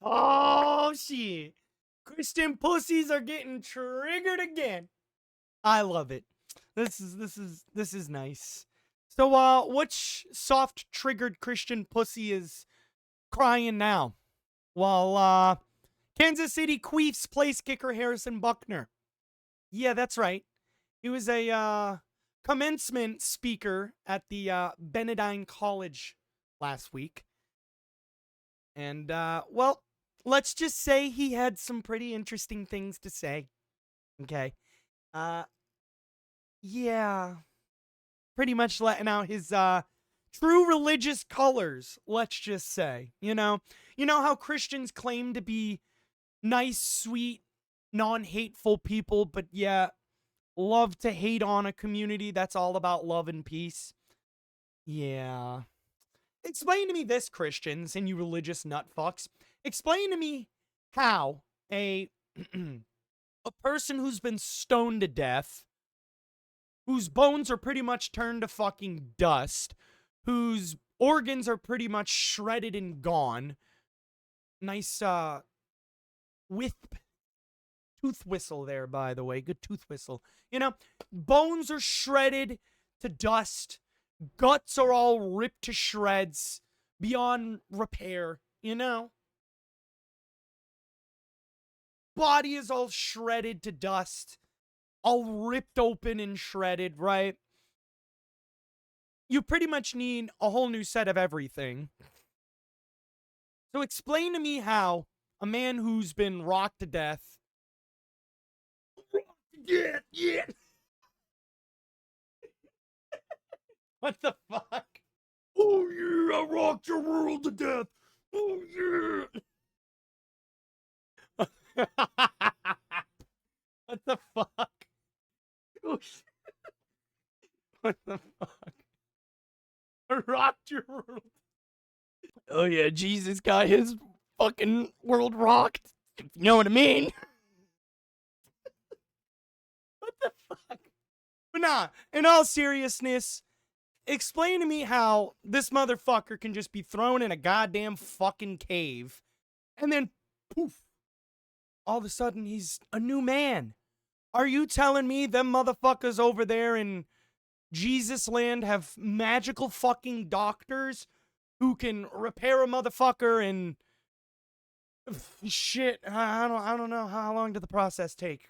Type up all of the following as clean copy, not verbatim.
Oh shit. Christian pussies are getting triggered again. I love it. This is nice. So which soft triggered Christian pussy is crying now? Well, Kansas City Queefs place kicker Harrison Buckner. Yeah, that's right. He was a commencement speaker at the Benedine College last week. And, well, let's just say he had some pretty interesting things to say. Okay. Uh, yeah. Pretty much letting out his, true religious colors, let's just say. You know how Christians claim to be nice, sweet, non hateful people, but yeah, love to hate on a community that's all about love and peace? Yeah. Explain to me this, Christians and you religious nutfucks. Explain to me how a a person who's been stoned to death, whose bones are pretty much turned to fucking dust, whose organs are pretty much shredded and gone. Nice wisp tooth whistle there, by the way. Good tooth whistle. Bones are shredded to dust. Guts are all ripped to shreds beyond repair. Body is all shredded to dust, all ripped open and shredded, right? You pretty much need a whole new set of everything. So explain to me how a man who's been rocked to death. Yeah. What the fuck? Oh yeah, I rocked your world to death. Oh yeah. What the fuck? Oh, what the fuck? I rocked your world. Oh yeah, Jesus got his fucking world rocked. If you know what I mean. What the fuck? But nah, in all seriousness, explain to me how this motherfucker can just be thrown in a goddamn fucking cave and then poof, all of a sudden he's a new man. Are you telling me them motherfuckers over there in Jesus land have magical fucking doctors who can repair a motherfucker and shit? I don't know how long did the process take.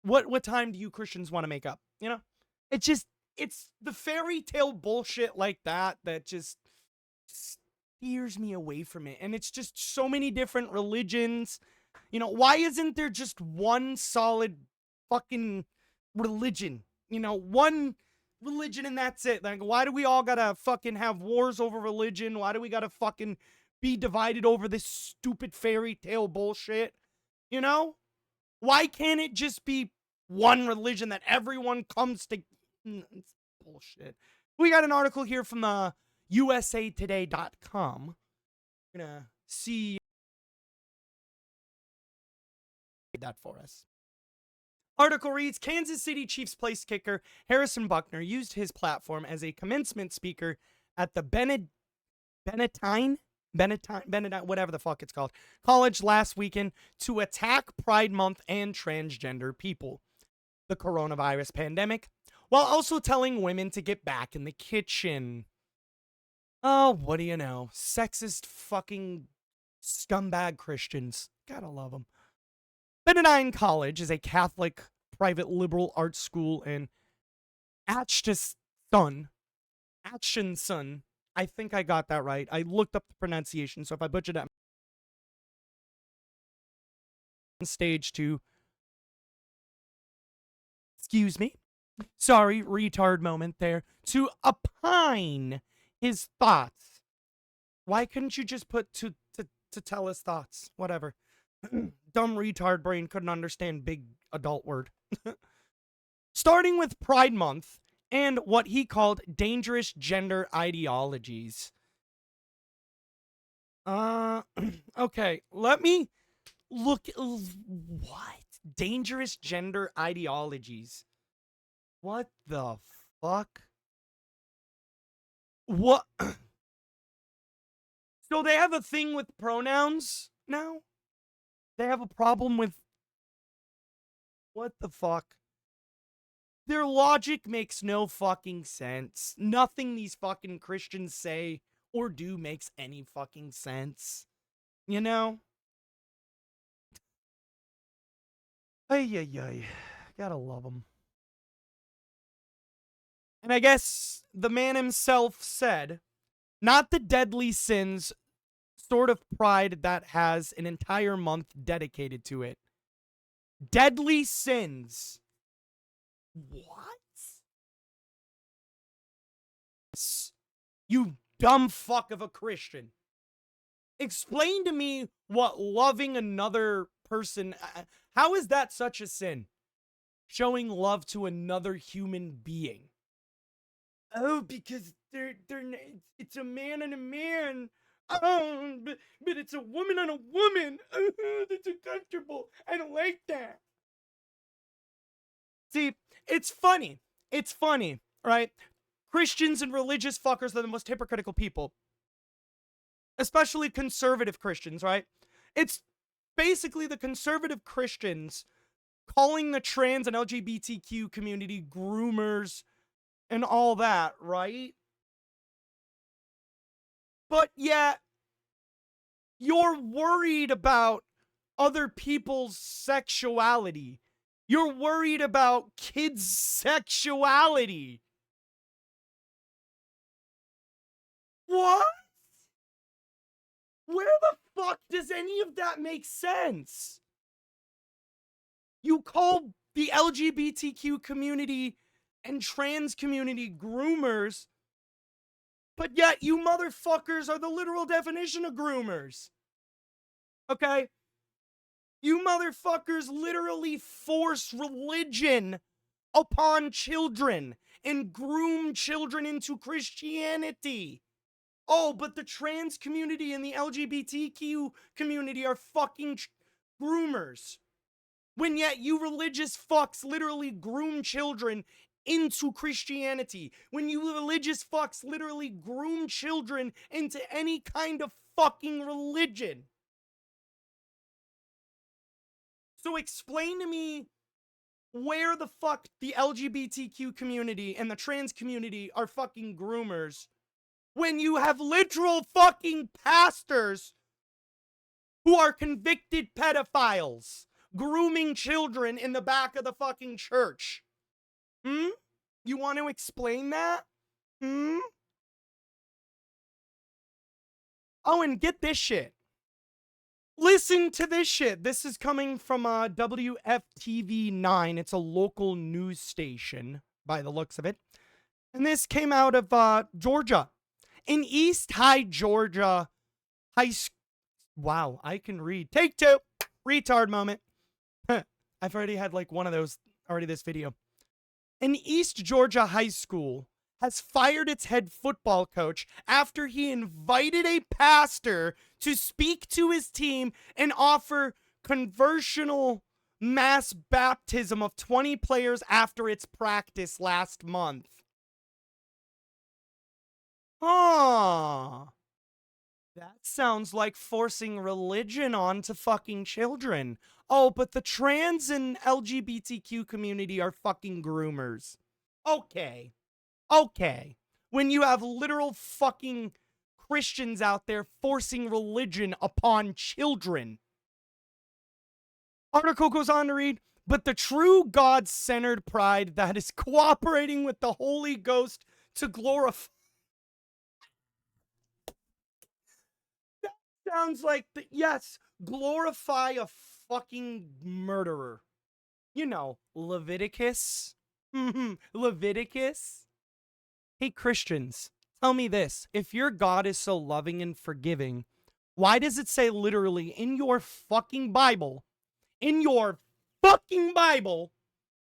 What time do you Christians want to make up? It's just it's the fairy tale bullshit like that just steers me away from it. And it's just so many different religions. Why isn't there just one solid fucking religion? One religion and that's it. Like, why do we all gotta fucking have wars over religion? Why do we gotta fucking be divided over this stupid fairy tale bullshit? You know? Why can't it just be one religion that everyone comes to? It's bullshit. We got an article here from the usatoday.com. We're gonna see that for us. Article reads, Kansas City Chiefs place kicker Harrison Buckner used his platform as a commencement speaker at the Benedine, whatever the fuck it's called, college last weekend to attack Pride Month and transgender people, the coronavirus pandemic, while also telling women to get back in the kitchen. Oh, what do you know? Sexist fucking scumbag Christians. Gotta love them. Benedine College is a Catholic private liberal arts school in Atchison. I think I got that right. I looked up the pronunciation, so if I butchered it, on stage to, excuse me, sorry, retard moment there, to opine his thoughts. Why couldn't you just put to tell his thoughts? Whatever. Dumb retard brain couldn't understand big adult word. Starting with Pride Month and what he called dangerous gender ideologies. Okay, let me look. What? Dangerous gender ideologies. What the fuck? What? So they have a thing with pronouns now? They have a problem with... What the fuck? Their logic makes no fucking sense. Nothing these fucking Christians say or do makes any fucking sense. You know? Ay, ay, ay. Gotta love them. And I guess the man himself said, not the deadly sins sort of pride that has an entire month dedicated to it. Deadly sins. What? You dumb fuck of a Christian. Explain to me what loving another person... How is that such a sin? Showing love to another human being. Oh, because it's a man and a man. Oh, but it's a woman on a woman. That's uncomfortable. I don't like that. See, it's funny. It's funny, right? Christians and religious fuckers are the most hypocritical people. Especially conservative Christians, right? It's basically the conservative Christians calling the trans and LGBTQ community groomers and all that, right? But yet, you're worried about other people's sexuality. You're worried about kids' sexuality. What? Where the fuck does any of that make sense? You call the LGBTQ community and trans community groomers, but yet you motherfuckers are the literal definition of groomers. Okay? You motherfuckers literally force religion upon children and groom children into Christianity. Oh, but the trans community and the LGBTQ community are fucking groomers. When yet you religious fucks literally groom children into Christianity. When you religious fucks literally groom children into any kind of fucking religion. So explain to me where the fuck the LGBTQ community and the trans community are fucking groomers when you have literal fucking pastors who are convicted pedophiles grooming children in the back of the fucking church. You want to explain that? Oh, and get this shit. Listen to this shit. This is coming from WFTV9. It's a local news station, by the looks of it. And this came out of Georgia. In East High, Georgia, high school. Wow, I can read. Take two. Retard moment. I've already had like one of those already this video. An East Georgia high school has fired its head football coach after he invited a pastor to speak to his team and offer conversional mass baptism of 20 players after its practice last month. Huh. That sounds like forcing religion onto fucking children. Oh, but the trans and LGBTQ community are fucking groomers. Okay. When you have literal fucking Christians out there forcing religion upon children. Article goes on to read, but the true God-centered pride that is cooperating with the Holy Ghost to glorify... That sounds like, yes, glorify a fucking murderer. You know, Leviticus. Leviticus. Hey, Christians, tell me this. If your God is so loving and forgiving, why does it say literally in your fucking Bible,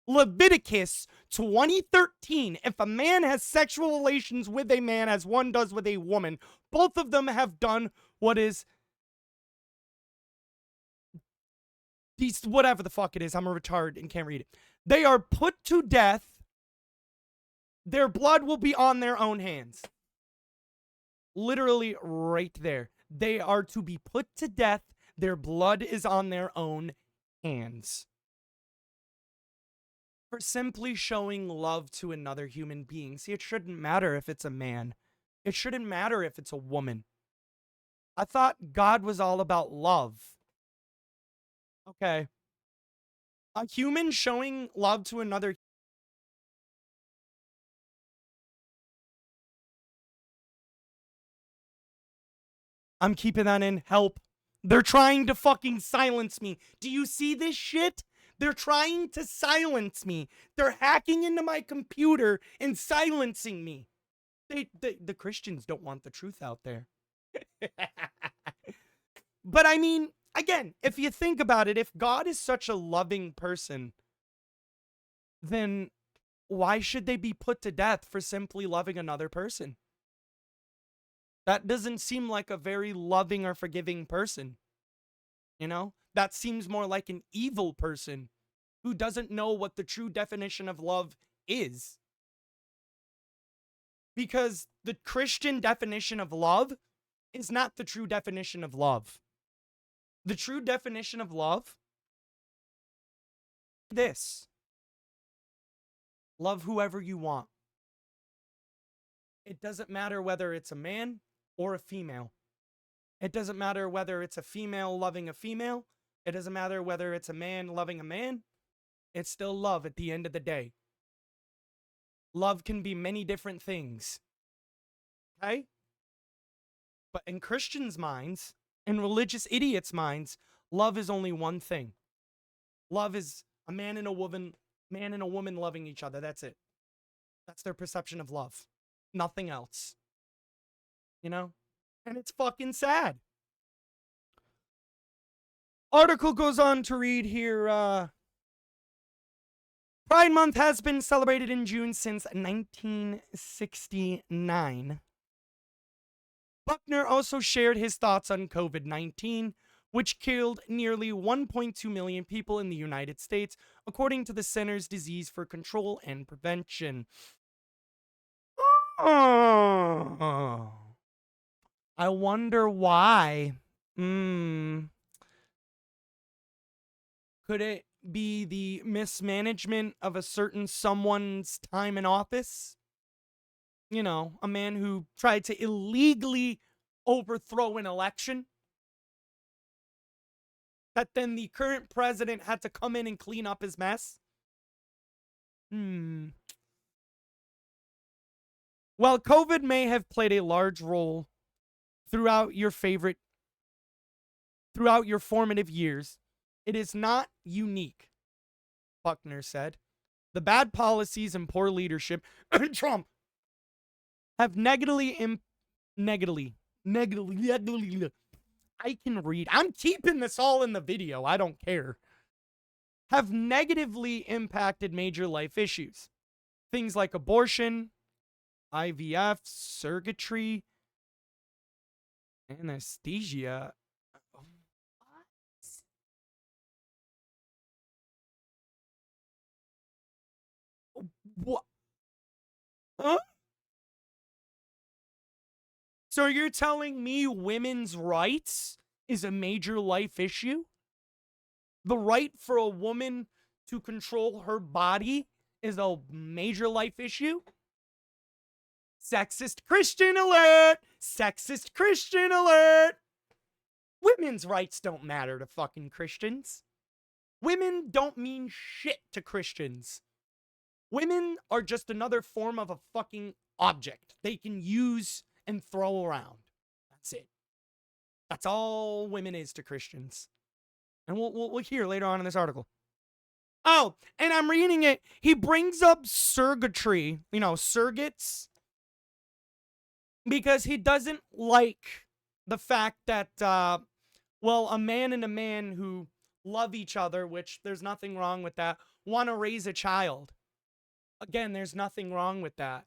Leviticus 20:13, if a man has sexual relations with a man as one does with a woman, both of them have done what is... whatever the fuck it is, I'm a retard and can't read it. They are put to death. Their blood will be on their own hands. Literally right there. They are to be put to death. Their blood is on their own hands for simply showing love to another human being. See, it shouldn't matter if it's a man. It shouldn't matter if it's a woman. I thought God was all about love. Okay. A human showing love to another. I'm keeping that in. Help. They're trying to fucking silence me. Do you see this shit? They're trying to silence me. They're hacking into my computer and silencing me. The Christians don't want the truth out there. But I mean, again, if you think about it, if God is such a loving person, then why should they be put to death for simply loving another person? That doesn't seem like a very loving or forgiving person. You know? That seems more like an evil person who doesn't know what the true definition of love is. Because the Christian definition of love is not the true definition of love. The true definition of love, this. Love whoever you want. It doesn't matter whether it's a man or a female. It doesn't matter whether it's a female loving a female. It doesn't matter whether it's a man loving a man. It's still love at the end of the day. Love can be many different things. Okay? But in Christians' minds, in religious idiots' minds, love is only one thing. Love is a man and a woman loving each other. That's it. That's their perception of love. Nothing else. You know? And it's fucking sad. Article goes on to read here, Pride Month has been celebrated in June since 1969. Buckner also shared his thoughts on COVID-19, which killed nearly 1.2 million people in the United States, according to the Centers Disease for Control and Prevention. Oh, I wonder why. Could it be the mismanagement of a certain someone's time in office? You know, a man who tried to illegally overthrow an election. That then the current president had to come in and clean up his mess. While COVID may have played a large role throughout your formative years, it is not unique, Buckner said. The bad policies and poor leadership, Trump, have negatively, I can read. I'm keeping this all in the video. I don't care. Have negatively impacted major life issues. Things like abortion, IVF, surrogatry, anesthesia. What? Huh? So you're telling me women's rights is a major life issue? The right for a woman to control her body is a major life issue? Sexist Christian alert! Sexist Christian alert! Women's rights don't matter to fucking Christians. Women don't mean shit to Christians. Women are just another form of a fucking object they can use and throw around. That's it. That's all women is to Christians. And we'll hear later on in this article. Oh, and I'm reading it. He brings up surrogatry, you know, surrogates, because he doesn't like the fact that, well, a man and a man who love each other, which there's nothing wrong with that, want to raise a child. Again, there's nothing wrong with that.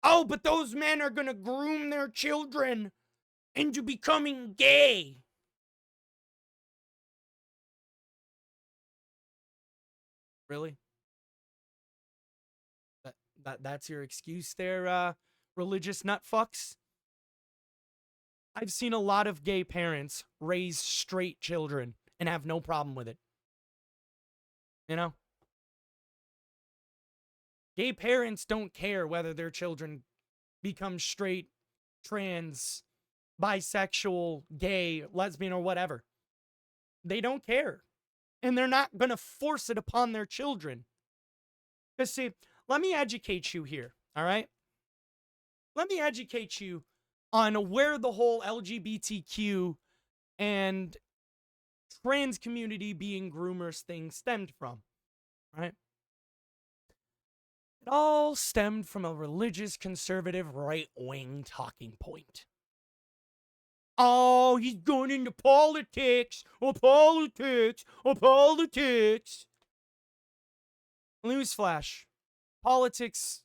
Oh, but those men are going to groom their children into becoming gay. Really? That's your excuse there, religious nut fucks? I've seen a lot of gay parents raise straight children and have no problem with it. You know? Gay parents don't care whether their children become straight, trans, bisexual, gay, lesbian, or whatever. They don't care. And they're not going to force it upon their children. Because, see, let me educate you here, all right? Let me educate you on where the whole LGBTQ and trans community being groomers thing stemmed from, right? It all stemmed from a religious conservative right-wing talking point. Oh, he's going into politics, or politics, or politics. Newsflash. Politics,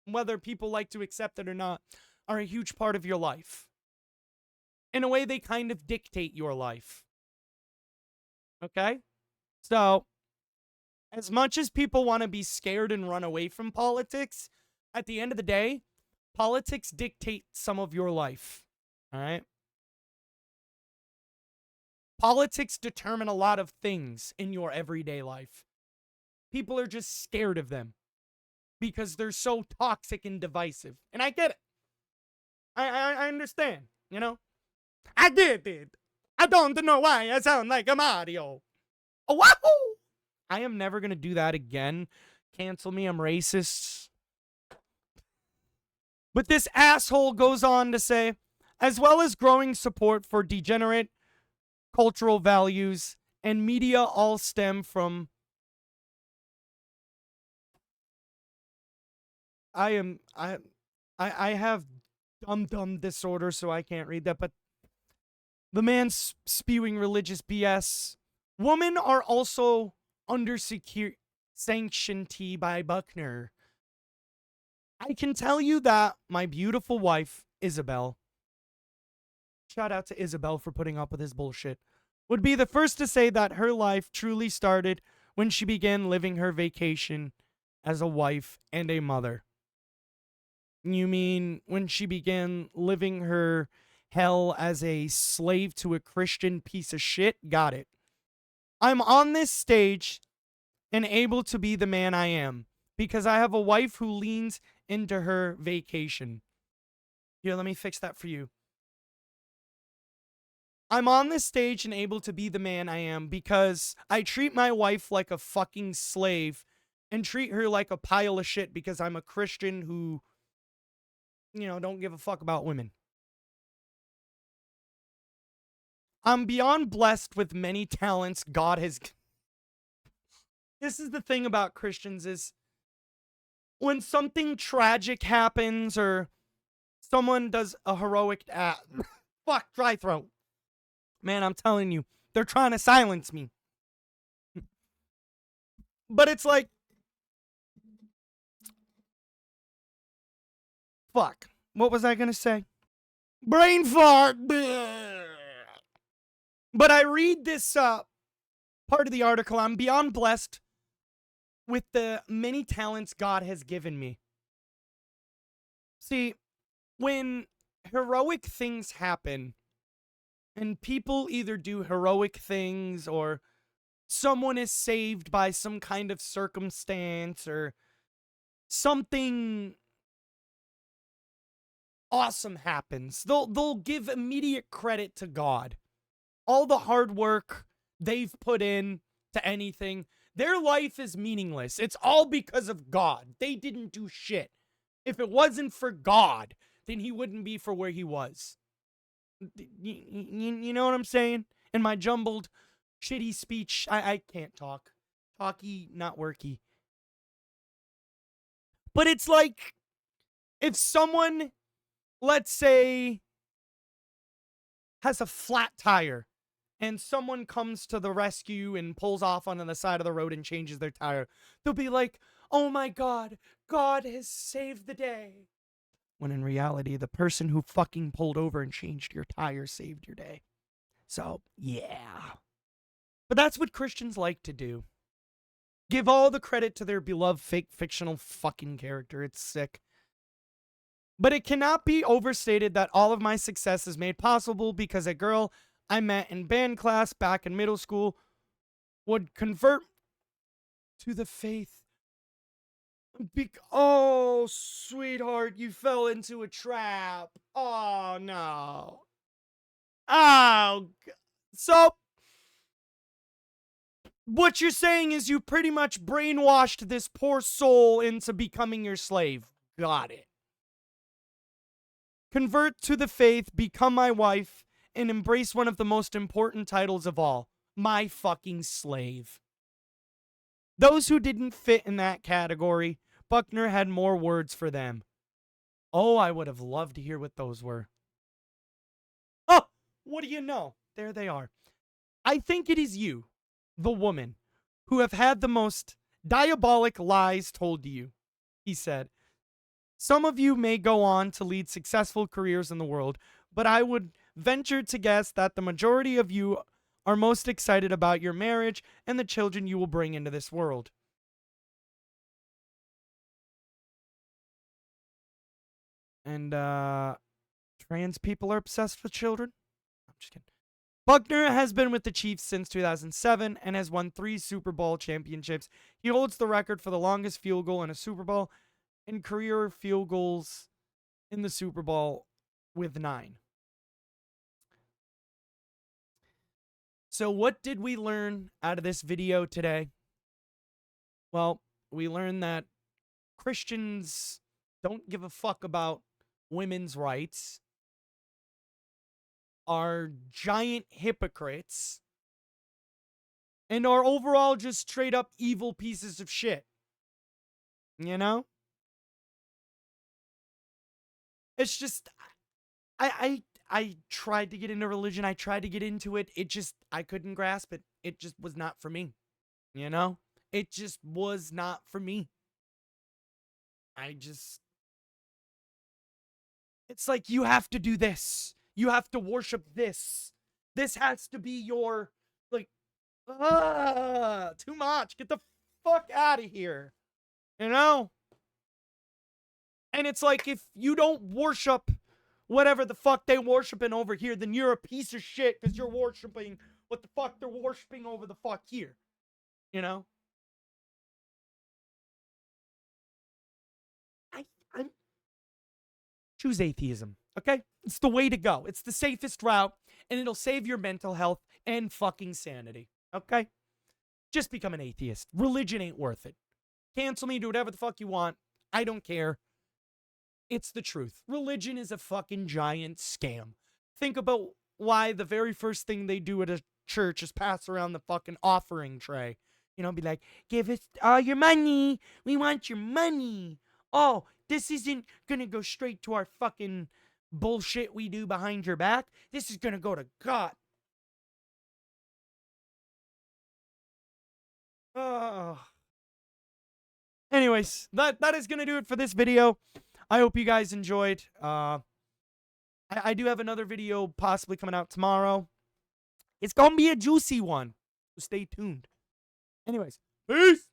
whether people like to accept it or not, are a huge part of your life. In a way, they kind of dictate your life. Okay? So, as much as people want to be scared and run away from politics, at the end of the day, politics dictate some of your life. All right? Politics determine a lot of things in your everyday life. People are just scared of them because they're so toxic and divisive. And I get it. I understand, you know? I get it. I don't know why I sound like a Mario. Oh, wahoo! I am never going to do that again. Cancel me, I'm racist. But this asshole goes on to say, as well as growing support for degenerate cultural values and media all stem from I have dumb disorder, so I can't read that, but the man's spewing religious BS. Women are also under secure sanctity by Buckner. I can tell you that my beautiful wife, Isabel, shout out to Isabel for putting up with his bullshit, would be the first to say that her life truly started when she began living her vacation as a wife and a mother. You mean when she began living her hell as a slave to a Christian piece of shit? Got it. I'm on this stage and able to be the man I am because I have a wife who leans into her vacation. Here, let me fix that for you. I'm on this stage and able to be the man I am because I treat my wife like a fucking slave and treat her like a pile of shit because I'm a Christian who, you know, don't give a fuck about women. I'm beyond blessed with many talents God has. This is the thing about Christians is when something tragic happens or someone does a heroic act. Fuck, dry throat. Man, I'm telling you, they're trying to silence me. But it's like, fuck. What was I gonna say? Brain fart. But I read this part of the article. I'm beyond blessed with the many talents God has given me. See, when heroic things happen, and people either do heroic things or someone is saved by some kind of circumstance or something awesome happens, they'll give immediate credit to God. All the hard work they've put in to anything, their life is meaningless. It's all because of God. They didn't do shit. If it wasn't for God, then he wouldn't be for where he was. You know what I'm saying? In my jumbled, shitty speech, I can't talk. Talky, not worky. But it's like, if someone, let's say, has a flat tire, and someone comes to the rescue and pulls off onto the side of the road and changes their tire, they'll be like, oh my God, God has saved the day. When in reality, the person who fucking pulled over and changed your tire saved your day. So, yeah. But that's what Christians like to do. Give all the credit to their beloved fake fictional fucking character. It's sick. But it cannot be overstated that all of my success is made possible because a girl I met in band class back in middle school would convert to the faith. Oh, sweetheart, you fell into a trap. Oh, no. Oh, so what you're saying is you pretty much brainwashed this poor soul into becoming your slave. Got it. Convert to the faith, become my wife, and embrace one of the most important titles of all, my fucking slave. Those who didn't fit in that category, Buckner had more words for them. Oh, I would have loved to hear what those were. Oh, what do you know? There they are. I think it is you, the woman, who have had the most diabolic lies told to you, he said. Some of you may go on to lead successful careers in the world, but I would venture to guess that the majority of you are most excited about your marriage and the children you will bring into this world. And, trans people are obsessed with children? I'm just kidding. Buckner has been with the Chiefs since 2007 and has won 3 Super Bowl championships. He holds the record for the longest field goal in a Super Bowl and career field goals in the Super Bowl with 9. So what did we learn out of this video today? Well, we learned that Christians don't give a fuck about women's rights, are giant hypocrites, and are overall just straight up evil pieces of shit. You know? It's just, I tried to get into religion. I tried to get into it. I couldn't grasp it. It just was not for me. You know? It just was not for me. It's like, you have to do this. You have to worship this. This has to be your, like, too much. Get the fuck out of here. You know? And it's like, if you don't worship whatever the fuck they worshiping over here, then you're a piece of shit because you're worshiping what the fuck they're worshiping over the fuck here. You know? I'm choose atheism, okay? It's the way to go. It's the safest route, and it'll save your mental health and fucking sanity, okay? Just become an atheist. Religion ain't worth it. Cancel me, do whatever the fuck you want. I don't care. It's the truth. Religion is a fucking giant scam. Think about why the very first thing they do at a church is pass around the fucking offering tray. You know, be like, give us all your money. We want your money. Oh, this isn't gonna go straight to our fucking bullshit we do behind your back. This is gonna go to God. Oh. Anyways, that is gonna do it for this video. I hope you guys enjoyed. I do have another video possibly coming out tomorrow. It's gonna be a juicy one, so stay tuned. Anyways, peace!